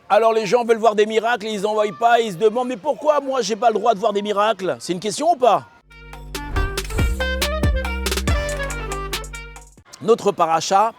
Alors les gens veulent voir des miracles, ils n'en voient pas, ils se demandent mais pourquoi moi j'ai pas le droit de voir des miracles? C'est une question ou pas? Notre parachat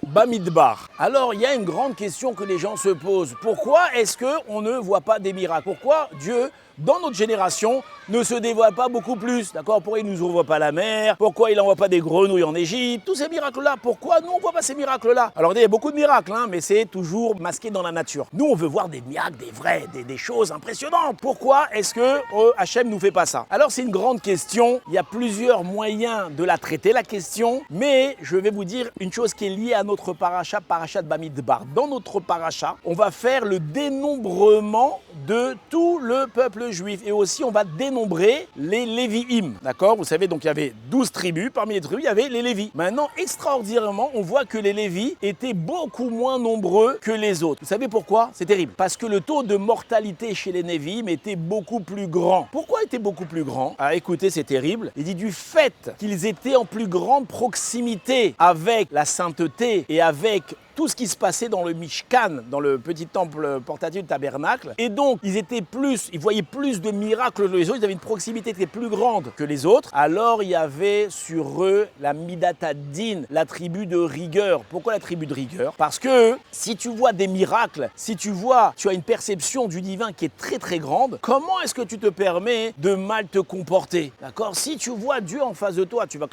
Bamidbar. Alors il y a une grande question que les gens se posent. Pourquoi est-ce qu'on ne voit pas des miracles? Pourquoi Dieu, dans notre génération, ne se dévoile pas beaucoup plus? D'accord? Pourquoi il ne nous ouvre pas la mer? Pourquoi il n'envoie pas des grenouilles en Égypte? Tous ces miracles-là, pourquoi nous on ne voit pas ces miracles-là? Alors il y a beaucoup de miracles, mais c'est toujours masqué dans la nature. Nous on veut voir des miracles, des vrais, des choses impressionnantes. Pourquoi est-ce que Hachem ne nous fait pas ça? Alors c'est une grande question, il y a plusieurs moyens de la traiter la question, mais je vais vous dire une chose qui est liée à notre parachat Bamidbar. Dans notre parachat, on va faire le dénombrement de tout le peuple juif et aussi on va dénombrer les Lévi'im. D'accord? Vous savez, donc il y avait 12 tribus, parmi les tribus il y avait les Lévis. Maintenant, extraordinairement, on voit que les Lévis étaient beaucoup moins nombreux que les autres. Vous savez pourquoi? C'est terrible. Parce que le taux de mortalité chez les Lévi'im était beaucoup plus grand. Pourquoi était beaucoup plus grand? Ah écoutez, c'est terrible. Il dit du fait qu'ils étaient en plus grande proximité avec la sainteté et avec tout ce qui se passait dans le Mishkan, dans le petit temple portatif du tabernacle. Et donc, ils voyaient plus de miracles que les autres, ils avaient une proximité qui était plus grande que les autres. Alors, il y avait sur eux la Midatadin, la tribu de rigueur. Pourquoi la tribu de rigueur? Parce que si tu vois des miracles, si tu as une perception du divin qui est très très grande, comment est-ce que tu te permets de mal te comporter? D'accord? Si tu vois Dieu en face de toi, tu vas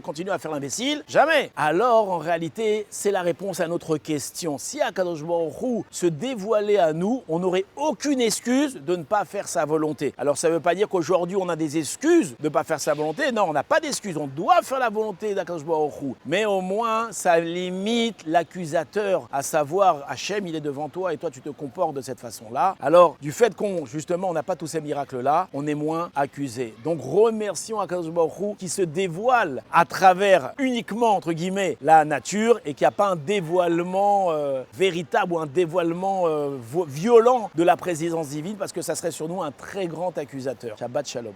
continuer à faire l'imbécile? Jamais! Alors, en réalité, c'est la réponse à notre question. Si Akadosh Baruch Hu se dévoilait à nous, on n'aurait aucune excuse de ne pas faire sa volonté. Alors ça ne veut pas dire qu'aujourd'hui on a des excuses de ne pas faire sa volonté. Non, on n'a pas d'excuses. On doit faire la volonté d'Akadosh Baruch Hu. Mais au moins, ça limite l'accusateur, à savoir Hachem, il est devant toi et toi tu te comportes de cette façon-là. Alors, du fait on n'a pas tous ces miracles-là, on est moins accusé. Donc remercions Akadosh Baruch Hu qui se dévoile à travers uniquement, entre guillemets, la nature et qui n'y a pas un dévoilement véritable ou un dévoilement violent de la présence divine parce que ça serait sur nous un très grand accusateur. Shabbat Shalom.